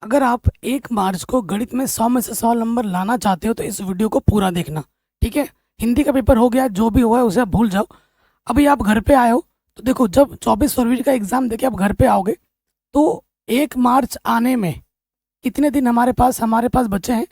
अगर आप 1 मार्च को गणित में 100 में से 100 नंबर लाना चाहते हो तो इस वीडियो को पूरा देखना। ठीक है। हिंदी का पेपर हो गया, जो भी हुआ है उसे आप भूल जाओ। अभी आप घर पे आए हो तो देखो, जब 24 फरवरी का एग्जाम देके आप घर पे आओगे तो 1 मार्च आने में कितने दिन हमारे पास बचे हैं,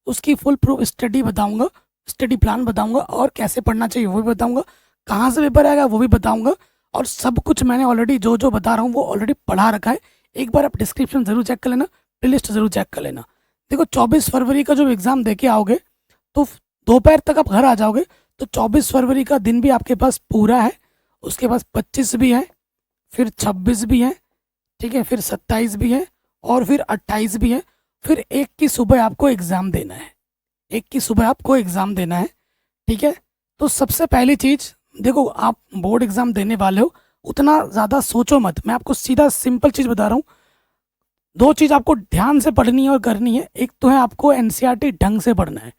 उसकी फुल प्रूफ स्टडी बताऊंगा, स्टडी प्लान बताऊंगा और कैसे पढ़ना चाहिए वो भी बताऊंगा, कहाँ से पेपर आएगा वो भी बताऊंगा। और सब कुछ मैंने ऑलरेडी जो जो बता रहा हूँ वो ऑलरेडी पढ़ा रखा है। एक बार आप डिस्क्रिप्शन जरूर चेक कर लेना, प्लेलिस्ट जरूर चेक कर लेना। देखो, 24 फरवरी का जो एग्ज़ाम दे के आओगे तो दोपहर तक आप घर आ जाओगे तो 24 फरवरी का दिन भी आपके पास पूरा है, उसके पास 25 भी है, फिर 26 भी है, ठीक है, फिर 27 भी है और फिर 28 भी है। फिर 1 की सुबह आपको एग्ज़ाम देना है, 1 की सुबह आपको एग्ज़ाम देना है। ठीक है। तो सबसे पहली चीज़, देखो आप बोर्ड एग्ज़ाम देने वाले हो, उतना ज़्यादा सोचो मत, मैं आपको सीधा सिंपल चीज़ बता रहा हूँ। दो चीज़ आपको ध्यान से पढ़नी है और करनी है। एक तो है आपको एनसीईआरटी ढंग से पढ़ना है।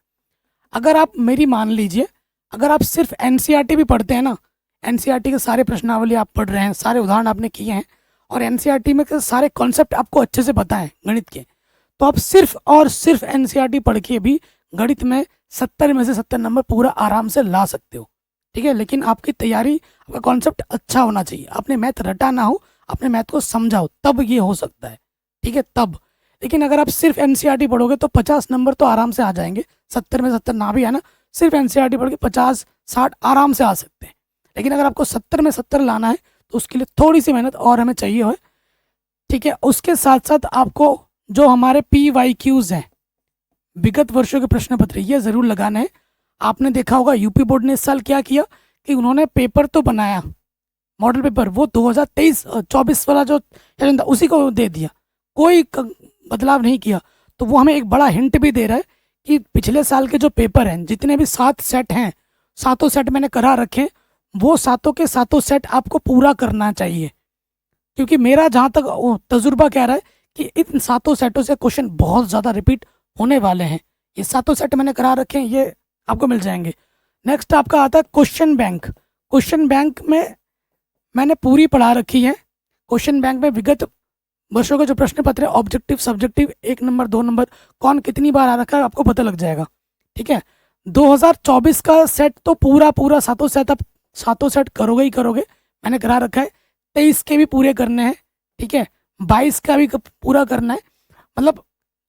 अगर आप मेरी मान लीजिए, अगर आप सिर्फ एनसीईआरटी भी पढ़ते हैं ना, एनसीईआरटी के सारे प्रश्नावली आप पढ़ रहे हैं, सारे उदाहरण आपने किए हैं और एनसीईआरटी में के सारे कॉन्सेप्ट आपको अच्छे से पता है गणित के, तो आप सिर्फ और सिर्फ एनसीईआरटी पढ़ के भी गणित में 70 में से 70 नंबर पूरा आराम से ला सकते हो। ठीक है। लेकिन आपकी तैयारी, आपका कॉन्सेप्ट अच्छा होना चाहिए, आपने मैथ रटा ना हो, अपने मैथ को समझाओ, तब ये हो सकता है। ठीक है, तब। लेकिन अगर आप सिर्फ एनसीईआरटी पढ़ोगे तो 50 नंबर तो आराम से आ जाएंगे, 70 में 70 ना भी आना, सिर्फ एनसीईआरटी पढ़ के 50-60 आराम से आ सकते हैं। लेकिन अगर आपको 70 में 70 लाना है तो उसके लिए थोड़ी सी मेहनत और हमें चाहिए हो। ठीक है। उसके साथ साथ आपको जो हमारे PYQs हैं, विगत वर्षों के प्रश्न पत्र, ये जरूर लगाना है। आपने देखा होगा यूपी बोर्ड ने इस साल क्या किया कि उन्होंने पेपर तो बनाया, मॉडल पेपर, वो 2023-24 वाला जो था उसी को दे दिया, कोई बदलाव नहीं किया। तो वो हमें एक बड़ा हिंट भी दे रहा है कि पिछले साल के जो पेपर हैं, जितने भी 7 सेट हैं, सातों सेट मैंने करा रखे हैं, वो सातों के सातों सेट आपको पूरा करना चाहिए। क्योंकि मेरा जहाँ तक तजुर्बा कह रहा है कि इन सातों सेटों से क्वेश्चन बहुत ज़्यादा रिपीट होने वाले हैं। ये सातों सेट मैंने करा रखे हैं, ये आपको मिल जाएंगे। नेक्स्ट आपका आता है क्वेश्चन बैंक। क्वेश्चन बैंक में मैंने पूरी पढ़ा रखी है। क्वेश्चन बैंक में विगत वर्षों के जो प्रश्न पत्र है, ऑब्जेक्टिव सब्जेक्टिव, 1 नंबर 2 नंबर, कौन कितनी बार आ रखा है आपको पता लग जाएगा। ठीक है। 2024 का सेट तो पूरा पूरा सातों सेट आप सातों सेट करोगे ही करोगे, मैंने करा रखा है। 23 के भी पूरे करने हैं। ठीक है। 22 का भी पूरा करना है। मतलब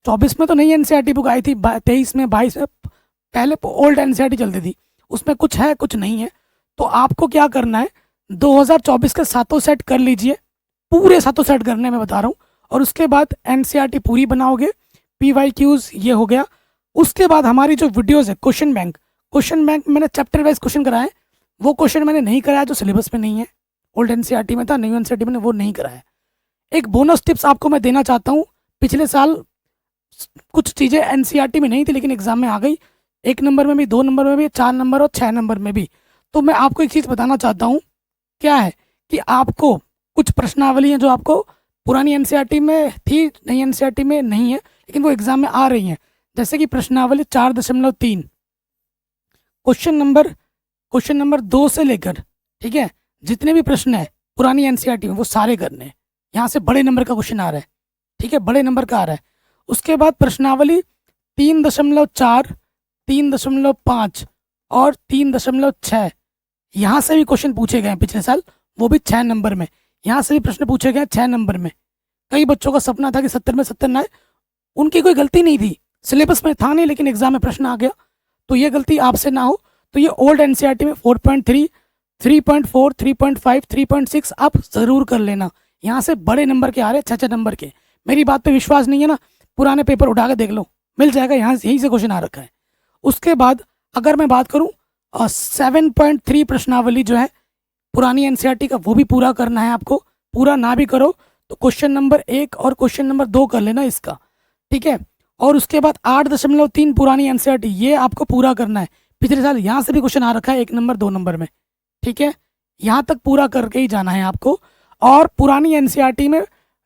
24 में तो नई एनसीईआरटी बुक आई थी, 23 में 22 में पहले ओल्ड एनसीईआरटी चलती थी, उसमें कुछ है कुछ नहीं है। तो आपको क्या करना है, 2024 के सातों सेट कर लीजिए, पूरे सातों सेट करने में बता रहा हूँ। और उसके बाद एनसीईआरटी पूरी बनाओगे। PYQs ये हो गया। उसके बाद हमारी जो वीडियोस है, क्वेश्चन बैंक मैंने चैप्टर वाइज क्वेश्चन कराए, वो क्वेश्चन मैंने नहीं कराया जो सिलेबस में नहीं है। ओल्ड एनसीईआरटी में था, न्यू एनसीईआरटी में वो नहीं कराया। एक बोनस टिप्स आपको मैं देना चाहता हूँ। पिछले साल कुछ चीज़ें एनसीईआरटी में नहीं थी लेकिन एग्जाम में आ गई, 1 नंबर में भी, 2 नंबर में भी, 4 नंबर और 6 नंबर में भी। तो मैं आपको एक चीज़ बताना चाहता हूँ, क्या है कि आपको कुछ प्रश्नावली हैं जो आपको पुरानी एनसीईआरटी में थी, नई एनसीईआरटी में नहीं है, लेकिन वो एग्जाम में आ रही हैं। जैसे कि प्रश्नावली 4.3, क्वेश्चन नंबर 2 से लेकर, ठीक है, जितने भी प्रश्न है पुरानी एनसीईआरटी में वो सारे करने हैं। यहाँ से बड़े नंबर का क्वेश्चन आ रहा है। ठीक है, बड़े नंबर का आ रहा है। उसके बाद प्रश्नावली 3.4, 3.5 और 3.6, यहाँ से भी क्वेश्चन पूछे गए हैं पिछले साल, वो भी 6 नंबर में। यहाँ से भी प्रश्न पूछे गए हैं 6 नंबर में। कई बच्चों का सपना था कि 70 में 70 ना आए, उनकी कोई गलती नहीं थी, सिलेबस में था नहीं लेकिन एग्जाम में प्रश्न आ गया। तो ये गलती आपसे ना हो। तो ये ओल्ड एनसीईआरटी में 4.3, 3.4, 3.5, 3.6 आप ज़रूर कर लेना। यहाँ से बड़े नंबर के आ रहे हैं, 6-6 नंबर के। मेरी बात पे विश्वास नहीं है ना, पुराने पेपर उठा के देख लो, मिल जाएगा, यहाँ यहीं से क्वेश्चन आ रखा है। उसके बाद अगर मैं बात करूँ 7.3 प्रश्नावली जो है पुरानी एनसीईआरटी का, वो भी पूरा करना है आपको। पूरा ना भी करो तो क्वेश्चन नंबर 1 और क्वेश्चन नंबर 2 कर लेना इसका। ठीक है। और उसके बाद 8.3 पुरानी एनसीईआरटी, ये आपको पूरा करना है। पिछले साल यहाँ से भी क्वेश्चन आ रखा है 1 नंबर 2 नंबर में। ठीक है, यहाँ तक पूरा करके ही जाना है आपको। और पुरानी एनसीईआरटी में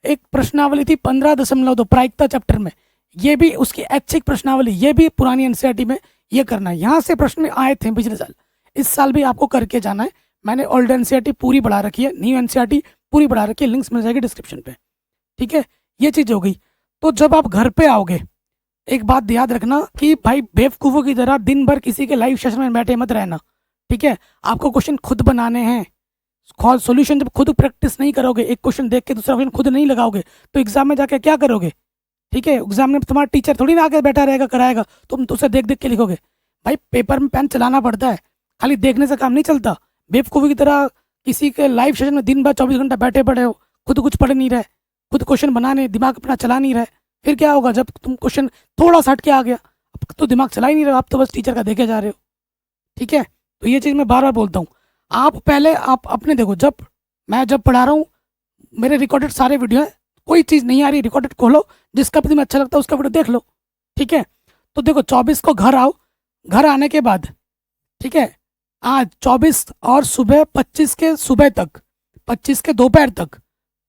एक प्रश्नावली थी 15.2 प्रायिकता चैप्टर में, ये भी उसकी ऐच्छिक प्रश्नावली, ये भी पुरानी एनसीईआरटी में ये करना है। यहाँ से प्रश्न आए थे पिछले साल, इस साल भी आपको करके जाना है। मैंने ओल्ड एनसीईआरटी पूरी बढ़ा रखी है, न्यू एनसीईआरटी पूरी बढ़ा रखी है, लिंक्स मिल जाएगी डिस्क्रिप्शन पे। ठीक है, ये चीज़ हो गई। तो जब आप घर पे आओगे, एक बात याद रखना कि भाई बेवकूफ़ों की तरह दिन भर किसी के लाइव सेशन में बैठे मत रहना, ठीक है। आपको क्वेश्चन खुद बनाने हैं। सॉल्यूशन जब खुद प्रैक्टिस नहीं करोगे, एक क्वेश्चन देख के दूसरा क्वेश्चन खुद नहीं लगाओगे, तो एग्जाम में जाके क्या करोगे, ठीक है। एग्जाम में तुम्हारा टीचर थोड़ी ना आके बैठा रहेगा कराएगा, तुम तो उसे देख देख के लिखोगे। भाई पेपर में पेन चलाना पड़ता है, खाली देखने से काम नहीं चलता। बेवकूफ़ी की तरह किसी के लाइव सेशन में दिन भर 24 घंटा बैठे पड़े हो, खुद कुछ पढ़ नहीं रहे, खुद क्वेश्चन बनाने दिमाग अपना चला नहीं रहे, फिर क्या होगा जब तुम क्वेश्चन थोड़ा सा हट के आ गया, अब तो दिमाग चला ही नहीं रहा, आप तो बस टीचर का देखे जा रहे हो, ठीक है। तो ये चीज़ मैं बार बार बोलता हूँ। आप पहले आप अपने देखो, जब पढ़ा रहा हूँ मेरे रिकॉर्डेड सारे वीडियो हैं, कोई चीज़ नहीं आ रही रिकॉर्डेड खोलो, जिसका भी तुम्हें अच्छा लगता है उसका वीडियो देख लो, ठीक है। तो देखो 24 को घर आओ, घर आने के बाद, ठीक है, आज 24 और सुबह 25 के सुबह तक, 25 के दोपहर तक,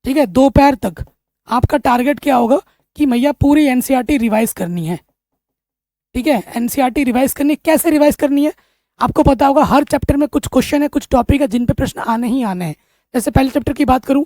ठीक है, दोपहर तक आपका टारगेट क्या होगा कि भैया पूरी एनसीईआरटी रिवाइज करनी है, ठीक है। एनसीईआरटी रिवाइज करनी है, कैसे रिवाइज करनी है आपको पता होगा। हर चैप्टर में कुछ क्वेश्चन है, कुछ टॉपिक है जिन पे प्रश्न आने ही आने हैं। जैसे पहले चैप्टर की बात करूं,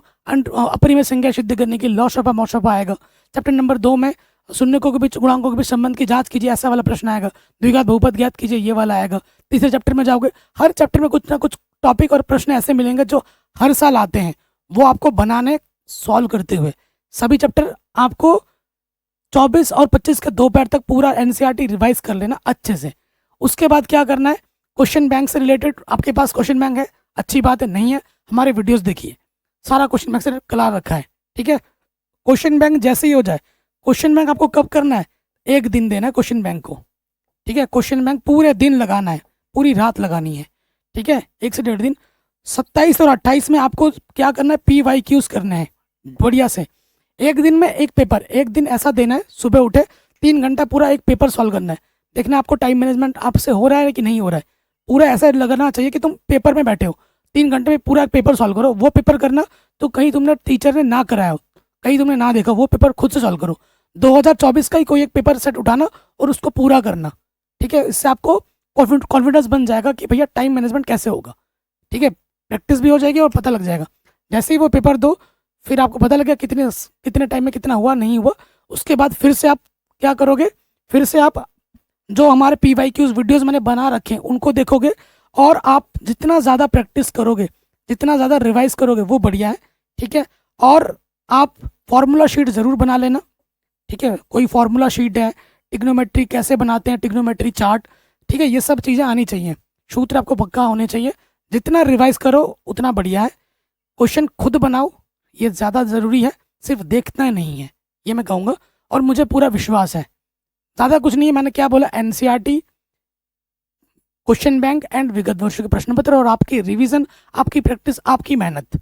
अपरिमेय संख्या सिद्ध करने की लॉ शफा मौशफा आएगा। चैप्टर नंबर 2 में शून्यकों के बीच गुणांकों के बीच संबंध की जांच कीजिए, ऐसा वाला प्रश्न आएगा। द्विघात बहुपद ज्ञात कीजिए, ये वाला आएगा। तीसरे चैप्टर में जाओगे, हर चैप्टर में कुछ ना कुछ टॉपिक और प्रश्न ऐसे मिलेंगे जो हर साल आते हैं, वो आपको बनाने सॉल्व करते हुए सभी चैप्टर आपको 24 और 25 के दोपहर तक पूरा एनसीईआरटी रिवाइज कर लेना अच्छे से। उसके बाद क्या करना है, क्वेश्चन बैंक से रिलेटेड आपके पास क्वेश्चन बैंक है, अच्छी बात है, नहीं है हमारे वीडियोस देखिए, सारा क्वेश्चन बैंक से कला रखा है, ठीक है। क्वेश्चन बैंक जैसे ही हो जाए, क्वेश्चन बैंक आपको कब करना है, एक दिन देना है क्वेश्चन बैंक को, ठीक है। क्वेश्चन बैंक पूरे दिन लगाना है, पूरी रात लगानी है, ठीक है, 1 से 1.5 दिन। 27 और 28 में आपको क्या करना है, PYQs करने हैं बढ़िया से। एक दिन में एक पेपर, एक दिन ऐसा देना है, सुबह उठे 3 घंटा पूरा एक पेपर सॉल्व करना है। देखना आपको टाइम मैनेजमेंट आपसे हो रहा है कि नहीं हो रहा है। पूरा ऐसा लगना चाहिए कि तुम पेपर में बैठे हो, 3 घंटे में पूरा पेपर सॉल्व करो। वो पेपर करना तो कहीं तुमने टीचर ने ना कराया हो, कहीं तुमने ना देखा, वो पेपर खुद से सॉल्व करो। 2024 का ही कोई एक पेपर सेट उठाना और उसको पूरा करना, ठीक है। इससे आपको कॉन्फिडेंस बन जाएगा कि भैया टाइम मैनेजमेंट कैसे होगा, ठीक है। प्रैक्टिस भी हो जाएगी और पता लग जाएगा। जैसे ही वो पेपर दो, फिर आपको पता लगेगा कितने टाइम में कितना हुआ नहीं हुआ। उसके बाद फिर से आप क्या करोगे, फिर से आप जो हमारे PYQs वीडियोस मैंने बना रखे हैं उनको देखोगे, और आप जितना ज़्यादा प्रैक्टिस करोगे, जितना ज़्यादा रिवाइज करोगे वो बढ़िया है, ठीक है। और आप फार्मूला शीट ज़रूर बना लेना, ठीक है। कोई फार्मूला शीट है, टिग्नोमेट्री कैसे बनाते हैं, टिग्नोमेट्री चार्ट, ठीक है, ये सब चीज़ें आनी चाहिए, सूत्र आपको पक्का होने चाहिए। जितना रिवाइज करो उतना बढ़िया है। क्वेश्चन खुद बनाओ, ये ज़्यादा ज़रूरी है, सिर्फ देखना नहीं है, ये मैं कहूँगा। और मुझे पूरा विश्वास है, ज़्यादा कुछ नहीं है, मैंने क्या बोला, एनसीईआरटी, क्वेश्चन बैंक एंड विगत वर्षों के प्रश्न पत्र, और आपकी रिवीजन, आपकी प्रैक्टिस, आपकी मेहनत,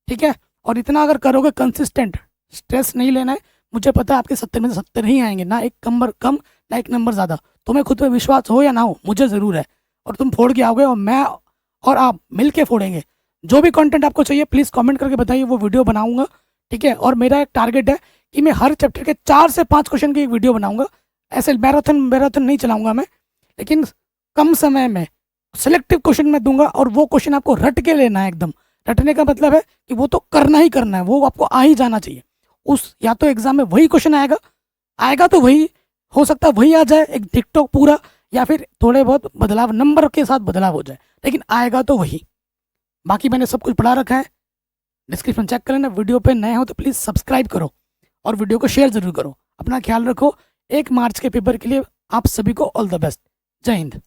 ठीक है। और इतना अगर करोगे कंसिस्टेंट, स्ट्रेस नहीं लेना है। मुझे पता है आपके 70 में से 70 ही आएंगे, ना एक नंबर कम ना एक नंबर ज़्यादा। तुम्हें खुद पे विश्वास हो या ना हो, मुझे ज़रूर है, और तुम फोड़ के आओगे, और मैं और आप मिल के फोड़ेंगे। जो भी कंटेंट आपको चाहिए प्लीज़ कमेंट करके बताइए, वो वीडियो बनाऊंगा, ठीक है। और मेरा एक टारगेट है कि मैं हर चैप्टर के 4 से 5 क्वेश्चन की एक वीडियो बनाऊंगा। ऐसे मैराथन नहीं चलाऊंगा मैं, लेकिन कम समय में सिलेक्टिव क्वेश्चन मैं दूंगा, और वो क्वेश्चन आपको रट के लेना है एकदम। रटने का मतलब है कि वो तो करना ही करना है, वो आपको आ ही जाना चाहिए। उस या तो एग्जाम में वही क्वेश्चन आएगा तो वही हो सकता है वही आ जाए एक टिकटॉक पूरा, या फिर थोड़े बहुत बदलाव, नंबर के साथ बदलाव हो जाए, लेकिन आएगा तो वही। बाकी मैंने सब कुछ पढ़ा रखा है, डिस्क्रिप्शन चेक कर लेना। वीडियो पे नए हो तो प्लीज़ सब्सक्राइब करो और वीडियो को शेयर ज़रूर करो। अपना ख्याल रखो। 1 मार्च के पेपर के लिए आप सभी को ऑल द बेस्ट। जय हिंद।